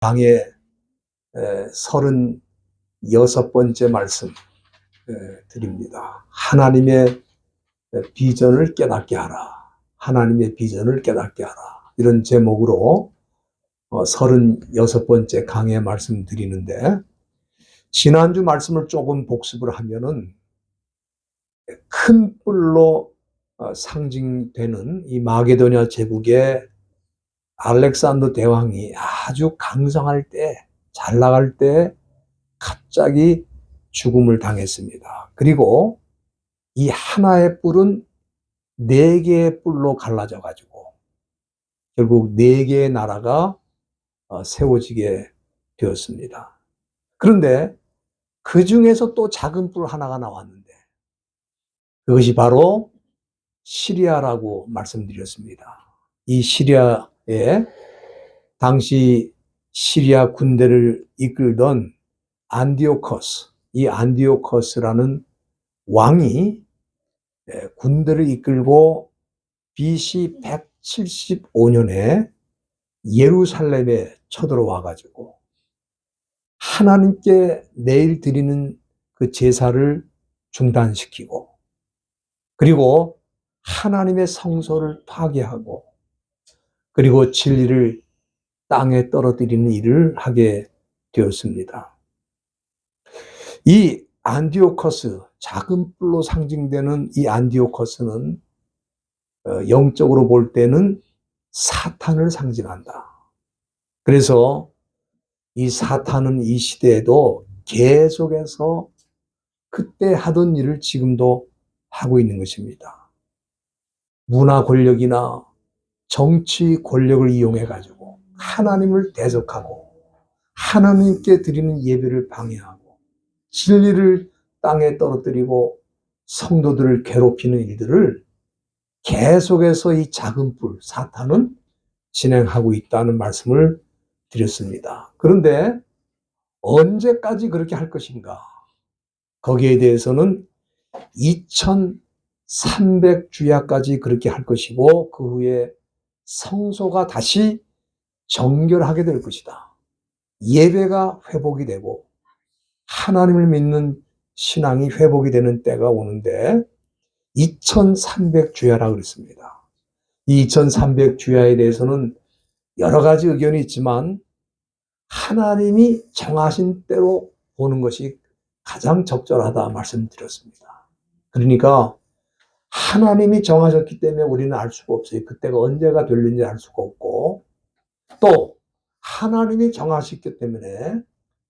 강의 36번째 말씀 드립니다. 하나님의 비전을 깨닫게 하라. 하나님의 비전을 깨닫게 하라. 이런 제목으로 36번째 강의 말씀 드리는데, 지난주 말씀을 조금 복습을 하면은 큰 뿔로 상징되는 이 마게도냐 제국의 알렉산더 대왕이 아주 강성할 때, 잘 나갈 때 갑자기 죽음을 당했습니다. 그리고 이 하나의 뿔은 4개의 뿔로 갈라져 가지고 결국 4개의 나라가 세워지게 되었습니다. 그런데 그 중에서 또 작은 뿔 하나가 나왔는데, 그것이 바로 시리아라고 말씀드렸습니다. 이 시리아에 당시 시리아 군대를 이끌던 안디오커스, 이 안디오커스라는 왕이 군대를 이끌고 BC 175년에 예루살렘에 쳐들어와 가지고 하나님께 내일 드리는 그 제사를 중단시키고, 그리고 하나님의 성소를 파괴하고, 그리고 진리를 땅에 떨어뜨리는 일을 하게 되었습니다. 이 안디오커스, 작은 뿔로 상징되는 이 안디오커스는 영적으로 볼 때는 사탄을 상징한다. 그래서 이 사탄은 이 시대에도 계속해서 그때 하던 일을 지금도 하고 있는 것입니다. 문화 권력이나 정치 권력을 이용해 가지고 하나님을 대적하고 하나님께 드리는 예배를 방해하고 진리를 땅에 떨어뜨리고 성도들을 괴롭히는 일들을 계속해서 이 작은 뿔 사탄은 진행하고 있다는 말씀을 드렸습니다. 그런데 언제까지 그렇게 할 것인가? 거기에 대해서는 2300주야까지 그렇게 할 것이고, 그 후에 성소가 다시 정결하게 될 것이다. 예배가 회복이 되고 하나님을 믿는 신앙이 회복이 되는 때가 오는데 2300주야라고 그랬습니다. 이 2300주야에 대해서는 여러 가지 의견이 있지만 하나님이 정하신 때로 보는 것이 가장 적절하다 말씀드렸습니다. 그러니까 하나님이 정하셨기 때문에 우리는 알 수가 없어요. 그때가 언제가 될는지 알 수가 없고, 또 하나님이 정하셨기 때문에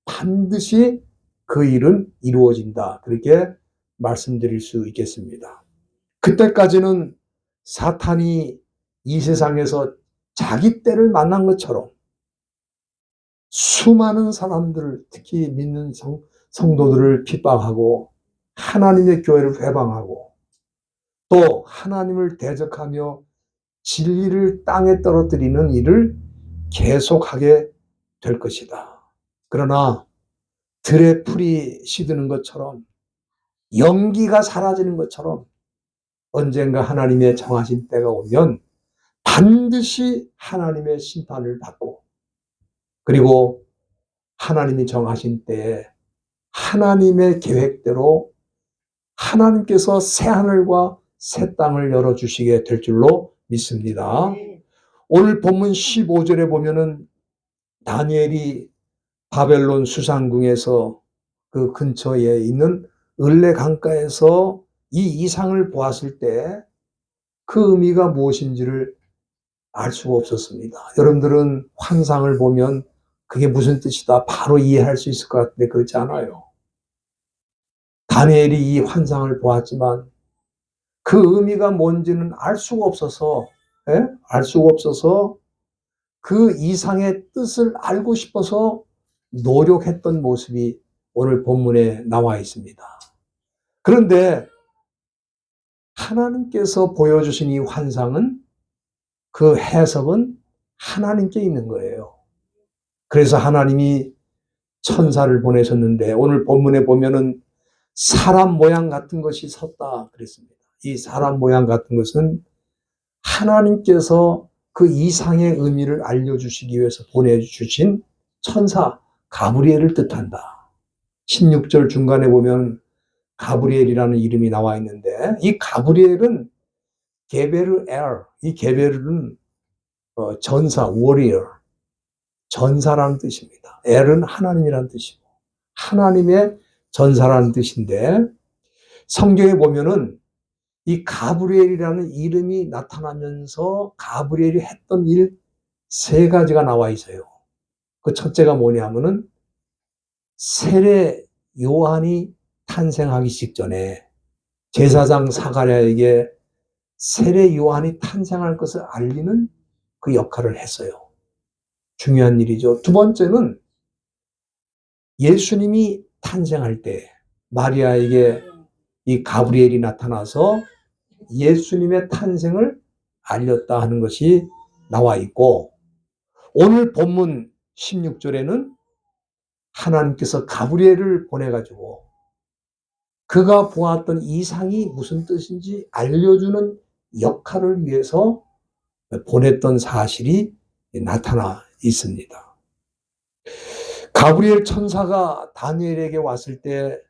반드시 그 일은 이루어진다. 그렇게 말씀드릴 수 있겠습니다. 그때까지는 사탄이 이 세상에서 자기 때를 만난 것처럼 수많은 사람들을, 특히 믿는 성도들을 핍박하고 하나님의 교회를 회방하고 또 하나님을 대적하며 진리를 땅에 떨어뜨리는 일을 계속하게 될 것이다. 그러나 들에 풀이 시드는 것처럼, 연기가 사라지는 것처럼 언젠가 하나님의 정하신 때가 오면 반드시 하나님의 심판을 받고, 그리고 하나님이 정하신 때에 하나님의 계획대로 하나님께서 새하늘과 새 땅을 열어주시게 될 줄로 믿습니다. 오늘 본문 15절에 보면은 다니엘이 바벨론 수상궁에서 그 근처에 있는 을레 강가에서 이 이상을 보았을 때 그 의미가 무엇인지를 알 수가 없었습니다. 여러분들은 환상을 보면 그게 무슨 뜻이다 바로 이해할 수 있을 것 같은데 그렇지 않아요. 다니엘이 이 환상을 보았지만 그 의미가 뭔지는 알 수가 없어서 그 이상의 뜻을 알고 싶어서 노력했던 모습이 오늘 본문에 나와 있습니다. 그런데 하나님께서 보여주신 이 환상은, 그 해석은 하나님께 있는 거예요. 그래서 하나님이 천사를 보내셨는데 오늘 본문에 보면은 사람 모양 같은 것이 섰다 그랬습니다. 이 사람 모양 같은 것은 하나님께서 그 이상의 의미를 알려주시기 위해서 보내주신 천사 가브리엘을 뜻한다. 16절 중간에 보면 가브리엘이라는 이름이 나와 있는데 이 가브리엘은 게베르엘, 이 게베르는 전사, 워리어, 전사라는 뜻입니다. 엘은 하나님이라는 뜻이고 하나님의 전사라는 뜻인데 성경에 보면은 이 가브리엘이라는 이름이 나타나면서 가브리엘이 했던 일 3가지가 나와 있어요. 그 첫째가 뭐냐면은 세례 요한이 탄생하기 직전에 제사장 사가랴에게 세례 요한이 탄생할 것을 알리는 그 역할을 했어요. 중요한 일이죠. 두 번째는 예수님이 탄생할 때 마리아에게 이 가브리엘이 나타나서 예수님의 탄생을 알렸다 하는 것이 나와 있고 오늘 본문 16절에는 하나님께서 가브리엘을 보내가지고 그가 보았던 이상이 무슨 뜻인지 알려주는 역할을 위해서 보냈던 사실이 나타나 있습니다. 가브리엘 천사가 다니엘에게 왔을 때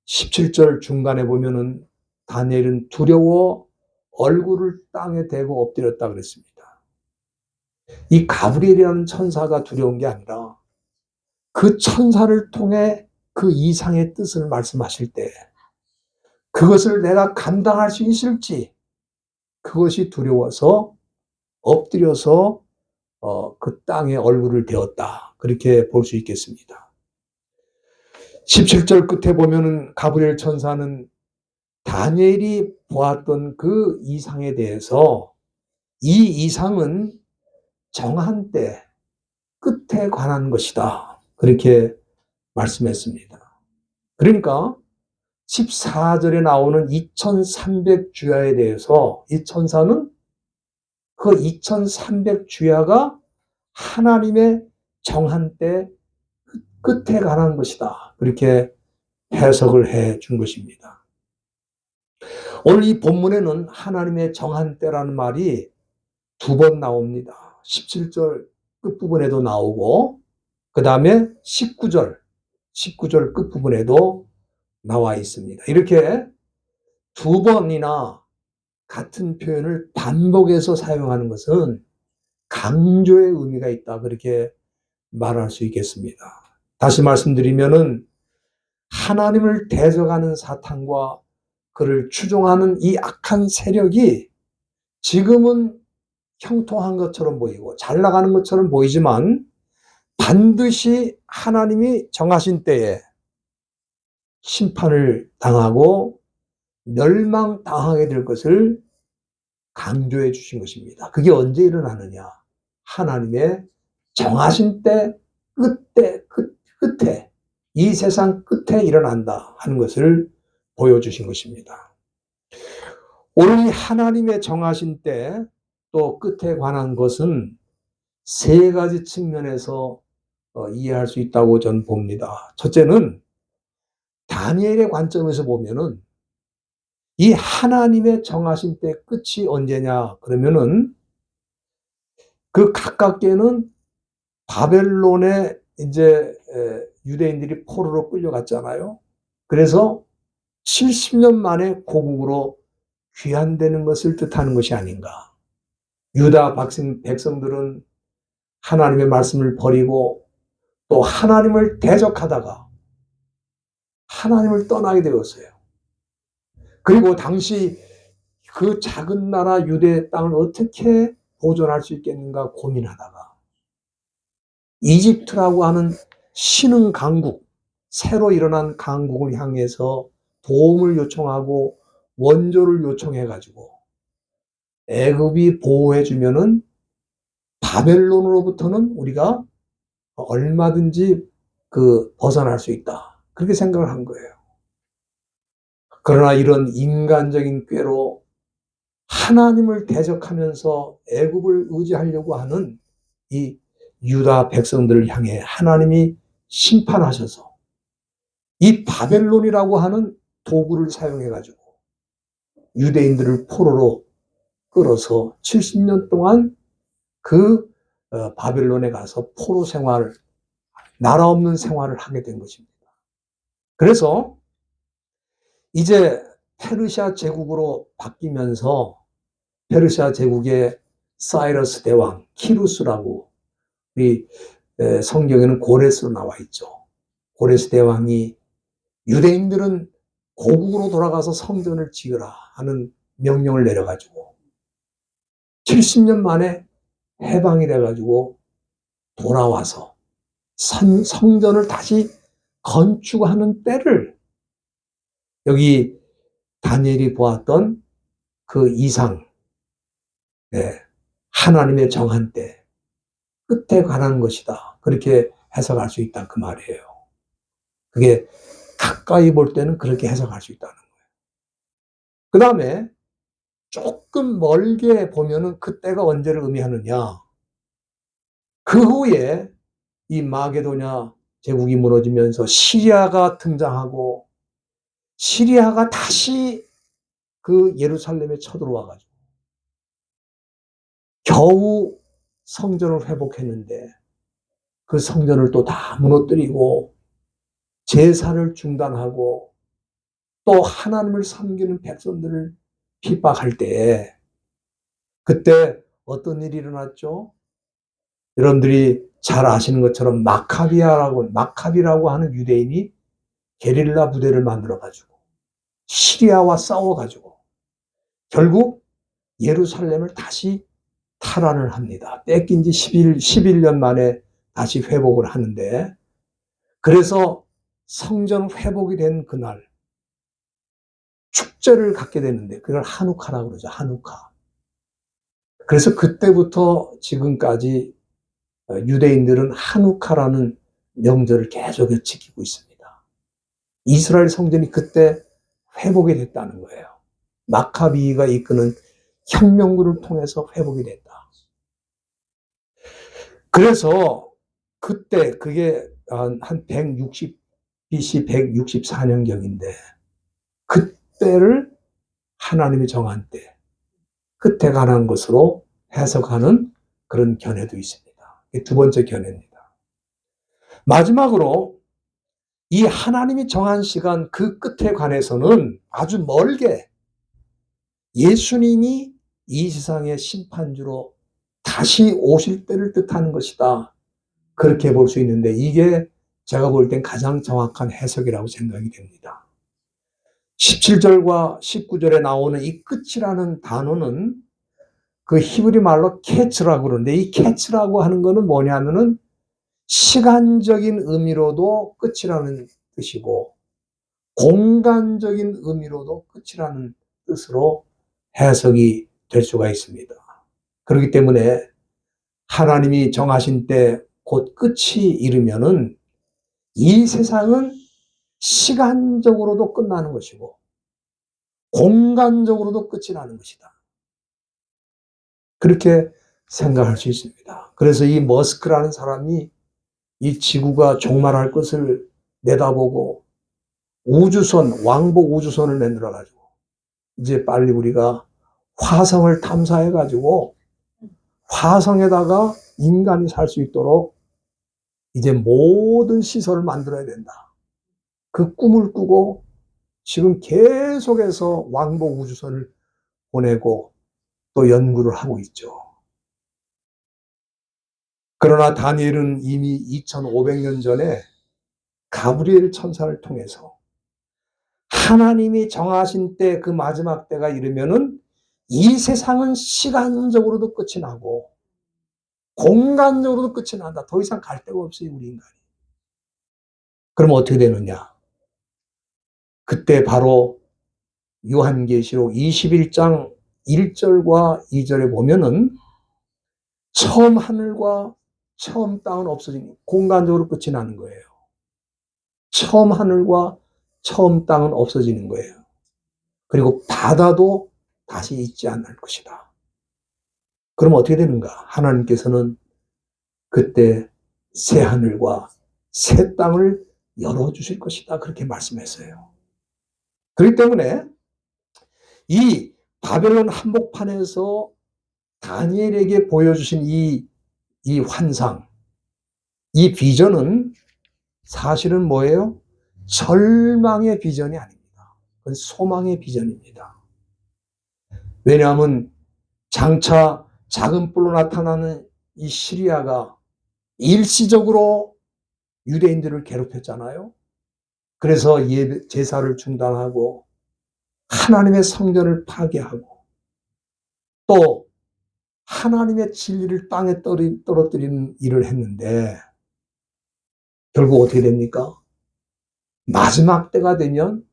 17절 중간에 보면은 다니엘은 두려워 얼굴을 땅에 대고 엎드렸다 그랬습니다. 이 가브리엘이라는 천사가 두려운 게 아니라 그 천사를 통해 그 이상의 뜻을 말씀하실 때 그것을 내가 감당할 수 있을지 그것이 두려워서 엎드려서 그 땅에 얼굴을 대었다. 그렇게 볼 수 있겠습니다. 17절 끝에 보면은 가브리엘 천사는 다니엘이 보았던 그 이상에 대해서 이 이상은 정한 때 끝에 관한 것이다. 그렇게 말씀했습니다. 그러니까 14절에 나오는 2300주야에 대해서 이 천사는 그 2300주야가 하나님의 정한 때 끝에 관한 것이다. 그렇게 해석을 해 준 것입니다. 오늘 이 본문에는 하나님의 정한 때라는 말이 2번 나옵니다. 17절 끝부분에도 나오고 그 다음에 19절 끝부분에도 나와 있습니다. 이렇게 2번이나 같은 표현을 반복해서 사용하는 것은 강조의 의미가 있다. 그렇게 말할 수 있겠습니다. 다시 말씀드리면은 하나님을 대적하는 사탄과 그를 추종하는 이 악한 세력이 지금은 형통한 것처럼 보이고 잘 나가는 것처럼 보이지만 반드시 하나님이 정하신 때에 심판을 당하고 멸망당하게 될 것을 강조해 주신 것입니다. 그게 언제 일어나느냐? 하나님의 정하신 때 끝에 이 세상 끝에 일어난다 하는 것을 보여주신 것입니다. 오늘 하나님의 정하신 때 또 끝에 관한 것은 3가지 측면에서 이해할 수 있다고 저는 봅니다. 첫째는 다니엘의 관점에서 보면은 이 하나님의 정하신 때 끝이 언제냐 그러면은 그 가깝게는 바벨론에 이제 유대인들이 포로로 끌려갔잖아요. 그래서 70년 만에 고국으로 귀환되는 것을 뜻하는 것이 아닌가. 유다 백성들은 하나님의 말씀을 버리고 또 하나님을 대적하다가 하나님을 떠나게 되었어요. 그리고 당시 그 작은 나라 유대 땅을 어떻게 보존할 수 있겠는가 고민하다가 이집트라고 하는 신흥 강국, 새로 일어난 강국을 향해서 도움을 요청하고 원조를 요청해가지고 애굽이 보호해주면은 바벨론으로부터는 우리가 얼마든지 벗어날 수 있다. 그렇게 생각을 한 거예요. 그러나 이런 인간적인 꾀로 하나님을 대적하면서 애굽을 의지하려고 하는 이 유다 백성들을 향해 하나님이 심판하셔서 이 바벨론이라고 하는 도구를 사용해가지고 유대인들을 포로로 끌어서 70년 동안 바벨론에 가서 포로 생활을 나라 없는 생활을 하게 된 것입니다. 그래서 이제 페르시아 제국으로 바뀌면서 페르시아 제국의 사이러스 대왕, 키루스라고 우리 성경에는 고레스로 나와 있죠. 고레스 대왕이 유대인들은 고국으로 돌아가서 성전을 지으라 하는 명령을 내려가지고 70년 만에 해방이 돼가지고 돌아와서 성전을 다시 건축하는 때를 여기 다니엘이 보았던 그 이상, 하나님의 정한 때 끝에 관한 것이다. 그렇게 해석할 수 있다 그 말이에요. 그게 가까이 볼 때는 그렇게 해석할 수 있다는 거예요. 그 다음에 조금 멀게 보면은 그때가 언제를 의미하느냐. 그 후에 이 마게도냐 제국이 무너지면서 시리아가 등장하고 시리아가 다시 그 예루살렘에 쳐들어와가지고 겨우 성전을 회복했는데 그 성전을 또 다 무너뜨리고 제사를 중단하고 또 하나님을 섬기는 백성들을 핍박할 때 그때 어떤 일이 일어났죠? 여러분들이 잘 아시는 것처럼 마카비라고 하는 유대인이 게릴라 부대를 만들어가지고 시리아와 싸워가지고 결국 예루살렘을 다시 탈환을 합니다. 뺏긴 지 11년 만에 다시 회복을 하는데 그래서 성전 회복이 된 그날 축제를 갖게 되는데 그걸 하누카라고 그러죠. 하누카. 그래서 그때부터 지금까지 유대인들은 하누카라는 명절을 계속 지키고 있습니다. 이스라엘 성전이 그때 회복이 됐다는 거예요. 마카비가 이끄는 혁명군을 통해서 회복이 됐다. 그래서 그때 그게 한 160 BC 164년경인데 그때를 하나님이 정한 때 끝에 관한 것으로 해석하는 그런 견해도 있습니다. 두 번째 견해입니다. 마지막으로 이 하나님이 정한 시간 그 끝에 관해서는 아주 멀게 예수님이 이 세상의 심판주로 다시 오실 때를 뜻하는 것이다. 그렇게 볼 수 있는데 이게 제가 볼 땐 가장 정확한 해석이라고 생각이 됩니다. 17절과 19절에 나오는 이 끝이라는 단어는 그 히브리 말로 캐츠라고 그러는데 이 캐츠라고 하는 거는 뭐냐면은 시간적인 의미로도 끝이라는 뜻이고 공간적인 의미로도 끝이라는 뜻으로 해석이 될 수가 있습니다. 그렇기 때문에 하나님이 정하신 때 곧 끝이 이르면은 이 세상은 시간적으로도 끝나는 것이고 공간적으로도 끝이 나는 것이다. 그렇게 생각할 수 있습니다. 그래서 이 머스크라는 사람이 이 지구가 종말할 것을 내다보고 우주선, 왕복 우주선을 만들어가지고 이제 빨리 우리가 화성을 탐사해가지고 화성에다가 인간이 살 수 있도록 이제 모든 시설을 만들어야 된다. 그 꿈을 꾸고 지금 계속해서 왕복 우주선을 보내고 또 연구를 하고 있죠. 그러나 다니엘은 이미 2500년 전에 가브리엘 천사를 통해서 하나님이 정하신 때 그 마지막 때가 이르면은 이 세상은 시간적으로도 끝이 나고 공간적으로도 끝이 난다. 더 이상 갈 데가 없어요, 우리 인간이. 그럼 어떻게 되느냐? 그때 바로 요한계시록 21장 1절과 2절에 보면은 처음 하늘과 처음 땅은 없어지니 공간적으로 끝이 나는 거예요. 처음 하늘과 처음 땅은 없어지는 거예요. 그리고 바다도 다시 있지 않을 것이다. 그럼 어떻게 되는가? 하나님께서는 그때 새 하늘과 새 땅을 열어주실 것이다. 그렇게 말씀했어요. 그렇기 때문에 이 바벨론 한복판에서 다니엘에게 보여주신 이 환상, 이 비전은 사실은 뭐예요? 절망의 비전이 아닙니다. 그건 소망의 비전입니다. 왜냐하면 장차 작은 뿔로 나타나는 이 시리아가 일시적으로 유대인들을 괴롭혔잖아요. 그래서 제사를 중단하고 하나님의 성전을 파괴하고 또 하나님의 진리를 땅에 떨어뜨리는 일을 했는데 결국 어떻게 됩니까? 마지막 때가 되면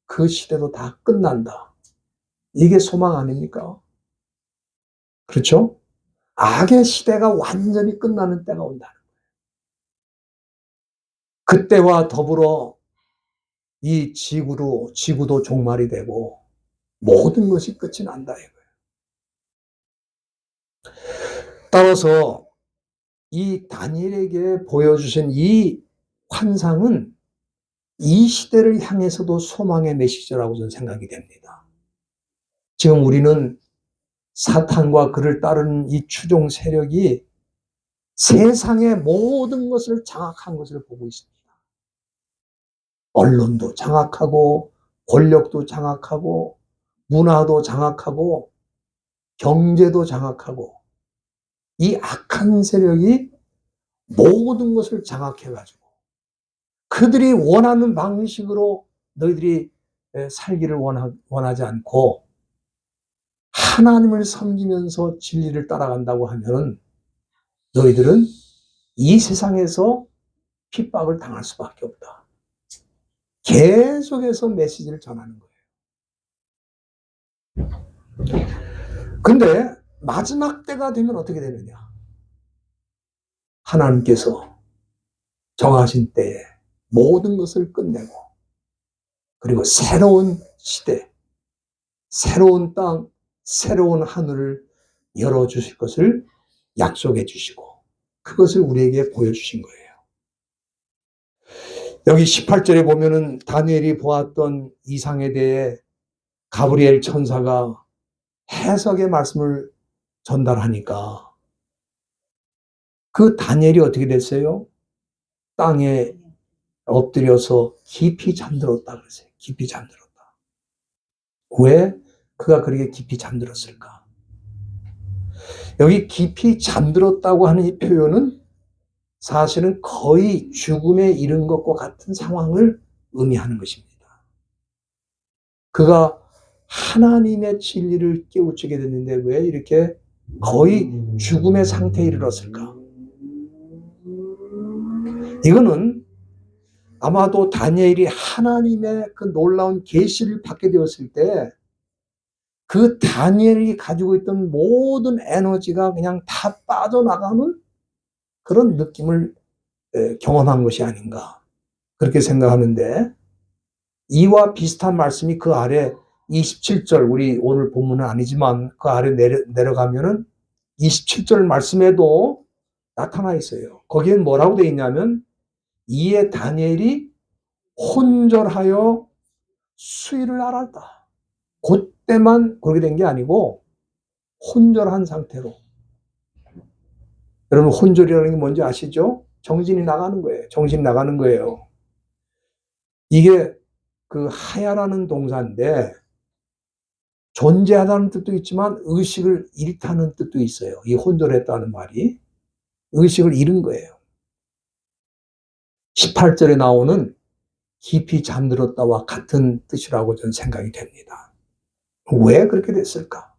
그 시대도 다 끝난다. 이게 소망 아닙니까? 그렇죠? 악의 시대가 완전히 끝나는 때가 온다. 그때와 더불어 이 지구도 종말이 되고 모든 것이 끝이 난다 이거예요. 따라서 이 다니엘에게 보여주신 이 환상은 이 시대를 향해서도 소망의 메시지라고 저는 생각이 됩니다. 지금 우리는 사탄과 그를 따르는 이 추종 세력이 세상의 모든 것을 장악한 것을 보고 있습니다. 언론도 장악하고 권력도 장악하고 문화도 장악하고 경제도 장악하고 이 악한 세력이 모든 것을 장악해가지고 그들이 원하는 방식으로 너희들이 살기를 원하지 않고 하나님을 섬기면서 진리를 따라간다고 하면 너희들은 이 세상에서 핍박을 당할 수밖에 없다. 계속해서 메시지를 전하는 거예요. 근데 마지막 때가 되면 어떻게 되느냐? 하나님께서 정하신 때에 모든 것을 끝내고 그리고 새로운 시대, 새로운 땅, 새로운 하늘을 열어주실 것을 약속해 주시고 그것을 우리에게 보여주신 거예요. 여기 18절에 보면은 다니엘이 보았던 이상에 대해 가브리엘 천사가 해석의 말씀을 전달하니까 그 다니엘이 어떻게 됐어요? 땅에 엎드려서 깊이 잠들었다 그러세요. 깊이 잠들었다. 왜 그가 그렇게 깊이 잠들었을까? 여기 깊이 잠들었다고 하는 이 표현은 사실은 거의 죽음에 이른 것과 같은 상황을 의미하는 것입니다. 그가 하나님의 진리를 깨우치게 됐는데 왜 이렇게 거의 죽음의 상태에 이르렀을까? 이거는 아마도 다니엘이 하나님의 그 놀라운 계시를 받게 되었을 때 그 다니엘이 가지고 있던 모든 에너지가 그냥 다 빠져나가는 그런 느낌을 경험한 것이 아닌가 그렇게 생각하는데 이와 비슷한 말씀이 그 아래 27절 우리 오늘 본문은 아니지만 그 아래 내려가면은 27절 말씀에도 나타나 있어요. 거기엔 뭐라고 되어 있냐면 이에 다니엘이 혼절하여 수위를 알았다. 그때만 그렇게 된 게 아니고 혼절한 상태로. 여러분 혼절이라는 게 뭔지 아시죠? 정신이 나가는 거예요. 정신이 나가는 거예요. 이게 그 하야라는 동사인데 존재하다는 뜻도 있지만 의식을 잃다는 뜻도 있어요. 이 혼절했다는 말이 의식을 잃은 거예요. 18절에 나오는 깊이 잠들었다와 같은 뜻이라고 저는 생각이 됩니다. 왜 그렇게 됐을까?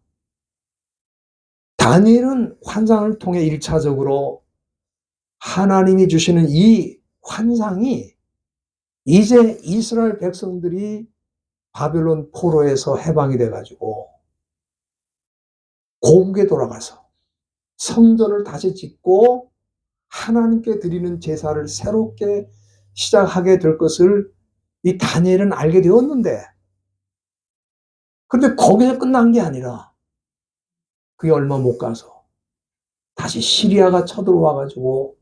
다니엘은 환상을 통해 1차적으로 하나님이 주시는 이 환상이 이제 이스라엘 백성들이 바벨론 포로에서 해방이 돼가지고 고국에 돌아가서 성전을 다시 짓고 하나님께 드리는 제사를 새롭게 시작하게 될 것을 이 다니엘은 알게 되었는데 그런데 거기서 끝난 게 아니라 그게 얼마 못 가서 다시 시리아가 쳐들어와 가지고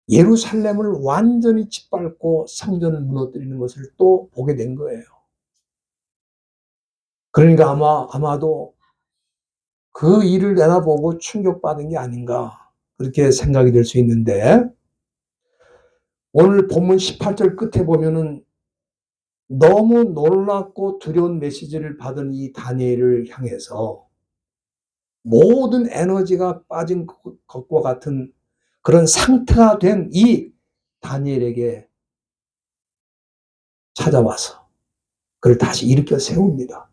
예루살렘을 완전히 짓밟고 성전을 무너뜨리는 것을 또 보게 된 거예요. 그러니까 아마도 그 일을 내다보고 충격받은 게 아닌가 그렇게 생각이 될 수 있는데 오늘 본문 18절 끝에 보면은 너무 놀랍고 두려운 메시지를 받은 이 다니엘을 향해서 모든 에너지가 빠진 것과 같은 그런 상태가 된 이 다니엘에게 찾아와서 그를 다시 일으켜 세웁니다.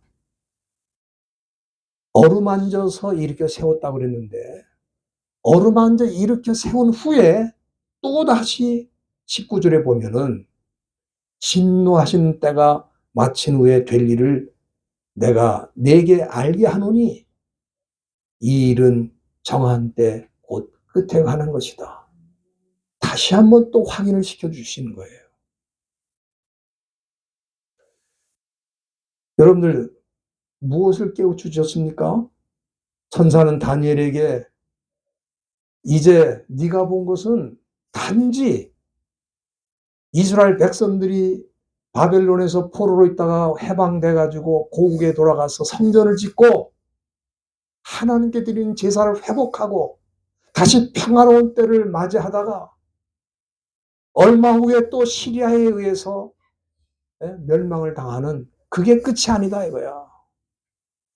어루만져서 일으켜 세웠다고 그랬는데 어루만져 일으켜 세운 후에 또다시 19절에 보면은 진노하시는 때가 마친 후에 될 일을 내가 네게 알게 하노니 이 일은 정한 때 곧 끝에 가는 것이다. 다시 한번 또 확인을 시켜주시는 거예요. 여러분들 무엇을 깨우치셨습니까? 천사는 다니엘에게 이제 네가 본 것은 단지 이스라엘 백성들이 바벨론에서 포로로 있다가 해방돼 가지고 고국에 돌아가서 성전을 짓고 하나님께 드리는 제사를 회복하고 다시 평화로운 때를 맞이하다가 얼마 후에 또 시리아에 의해서 멸망을 당하는 그게 끝이 아니다 이거야.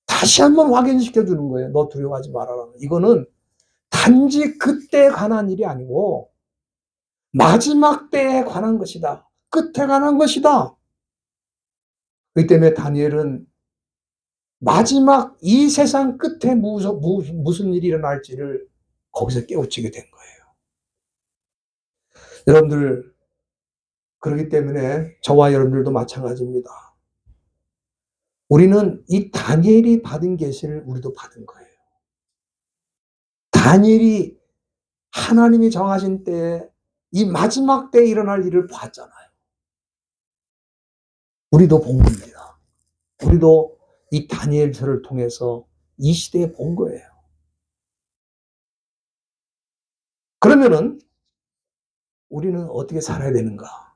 다시 한번 확인시켜 주는 거예요. 너 두려워하지 말아라. 이거는 단지 그때에 관한 일이 아니고 마지막 때에 관한 것이다. 끝에 관한 것이다. 그렇기 때문에 다니엘은 마지막 이 세상 끝에 무슨 일이 일어날지를 거기서 깨우치게 된 거예요. 여러분들 그렇기 때문에 저와 여러분들도 마찬가지입니다. 우리는 이 다니엘이 받은 계시를 우리도 받은 거예요. 다니엘이 하나님이 정하신 때에 이 마지막 때에 일어날 일을 봤잖아요. 우리도 본 겁니다. 우리도 이 다니엘서를 통해서 이 시대에 본 거예요. 그러면은 우리는 어떻게 살아야 되는가?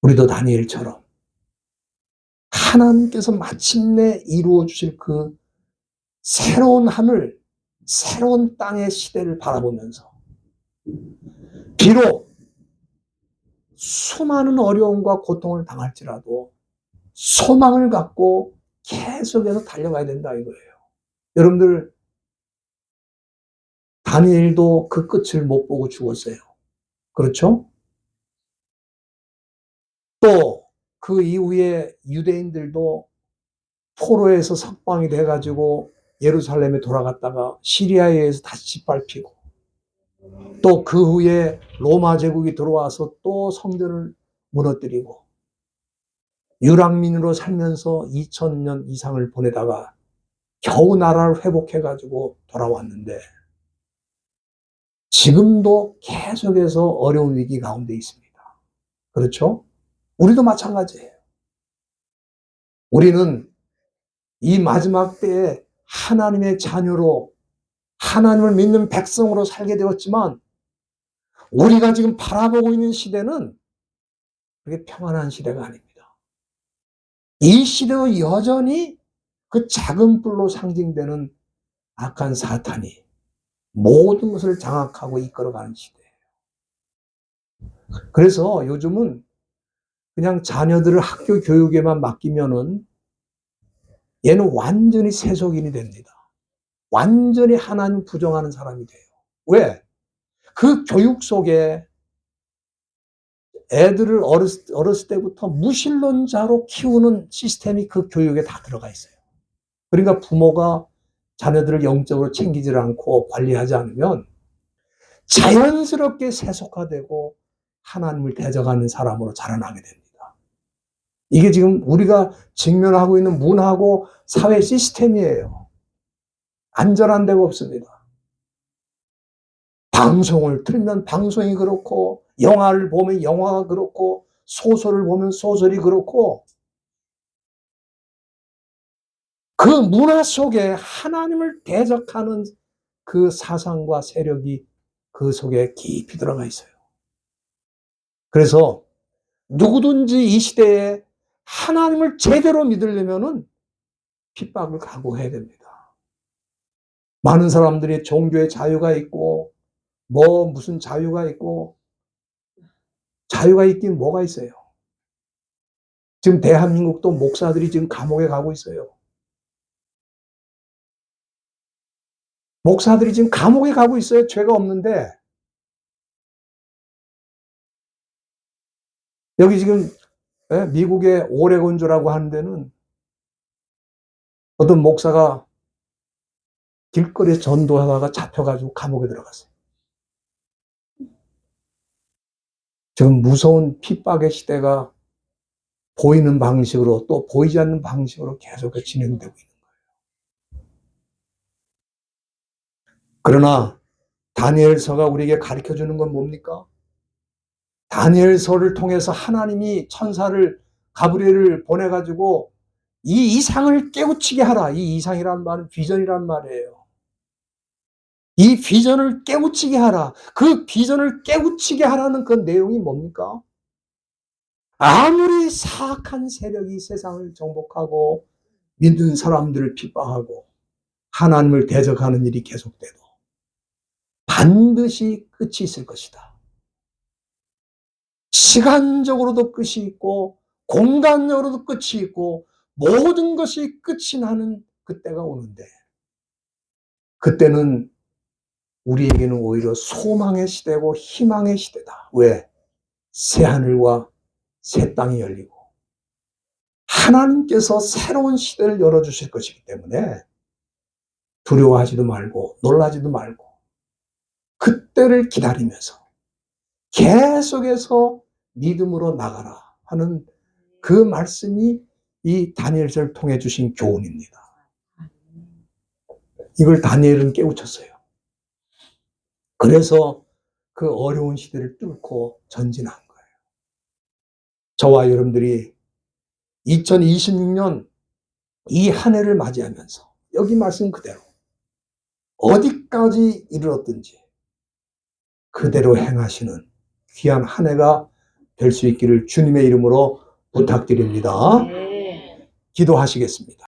우리도 다니엘처럼 하나님께서 마침내 이루어 주실 그 새로운 하늘, 새로운 땅의 시대를 바라보면서 비록 수많은 어려움과 고통을 당할지라도 소망을 갖고 계속해서 달려가야 된다 이거예요. 여러분들 다니엘도 그 끝을 못 보고 죽었어요. 그렇죠? 또 그 이후에 유대인들도 포로에서 석방이 돼가지고 예루살렘에 돌아갔다가 시리아에 의해서 다시 짓밟히고 또 그 후에 로마 제국이 들어와서 또 성전을 무너뜨리고 유랑민으로 살면서 2000년 이상을 보내다가 겨우 나라를 회복해가지고 돌아왔는데 지금도 계속해서 어려운 위기 가운데 있습니다. 그렇죠? 우리도 마찬가지예요. 우리는 이 마지막 때에 하나님의 자녀로 하나님을 믿는 백성으로 살게 되었지만 우리가 지금 바라보고 있는 시대는 그게 평안한 시대가 아닙니다. 이 시대도 여전히 그 작은 불로 상징되는 악한 사탄이 모든 것을 장악하고 이끌어가는 시대예요. 그래서 요즘은 그냥 자녀들을 학교 교육에만 맡기면은 얘는 완전히 세속인이 됩니다. 완전히 하나님 부정하는 사람이 돼요. 왜? 그 교육 속에 애들을 어렸을 때부터 무신론자로 키우는 시스템이 그 교육에 다 들어가 있어요. 그러니까 부모가 자녀들을 영적으로 챙기지 않고 관리하지 않으면 자연스럽게 세속화되고 하나님을 대적하는 사람으로 자라나게 됩니다. 이게 지금 우리가 직면하고 있는 문화고 사회 시스템이에요. 안전한 데가 없습니다. 방송을 틀면 방송이 그렇고 영화를 보면 영화가 그렇고 소설을 보면 소설이 그렇고 그 문화 속에 하나님을 대적하는 그 사상과 세력이 그 속에 깊이 들어가 있어요. 그래서 누구든지 이 시대에 하나님을 제대로 믿으려면은 핍박을 각오해야 됩니다. 많은 사람들이 종교의 자유가 있고 뭐 무슨 자유가 있고, 자유가 있긴 뭐가 있어요. 지금 대한민국도 목사들이 지금 감옥에 가고 있어요. 목사들이 지금 감옥에 가고 있어요. 죄가 없는데. 여기 지금 미국의 오레곤주라고 하는 데는 어떤 목사가 길거리에 전도하다가 잡혀가지고 감옥에 들어갔어요. 지금 무서운 핍박의 시대가 보이는 방식으로 또 보이지 않는 방식으로 계속 진행되고 있는 거예요. 그러나 다니엘서가 우리에게 가르쳐주는 건 뭡니까? 다니엘서를 통해서 하나님이 천사를 가브리엘을 보내가지고 이 이상을 깨우치게 하라. 이 이상이란 말은 비전이란 말이에요. 이 비전을 깨우치게 하라. 그 비전을 깨우치게 하라는 그 내용이 뭡니까? 아무리 사악한 세력이 세상을 정복하고 믿는 사람들을 핍박하고 하나님을 대적하는 일이 계속돼도 반드시 끝이 있을 것이다. 시간적으로도 끝이 있고 공간적으로도 끝이 있고 모든 것이 끝이 나는 그때가 오는데, 그때는 우리에게는 오히려 소망의 시대고 희망의 시대다. 왜? 새하늘과 새 땅이 열리고 하나님께서 새로운 시대를 열어주실 것이기 때문에 두려워하지도 말고 놀라지도 말고 그때를 기다리면서 계속해서 믿음으로 나가라 하는 그 말씀이 이 다니엘서를 통해 주신 교훈입니다. 이걸 다니엘은 깨우쳤어요. 그래서 그 어려운 시대를 뚫고 전진한 거예요. 저와 여러분들이 2026년 이 한 해를 맞이하면서 여기 말씀 그대로 어디까지 이르렀든지 그대로 행하시는 귀한 한 해가 될 수 있기를 주님의 이름으로 부탁드립니다. 기도하시겠습니다.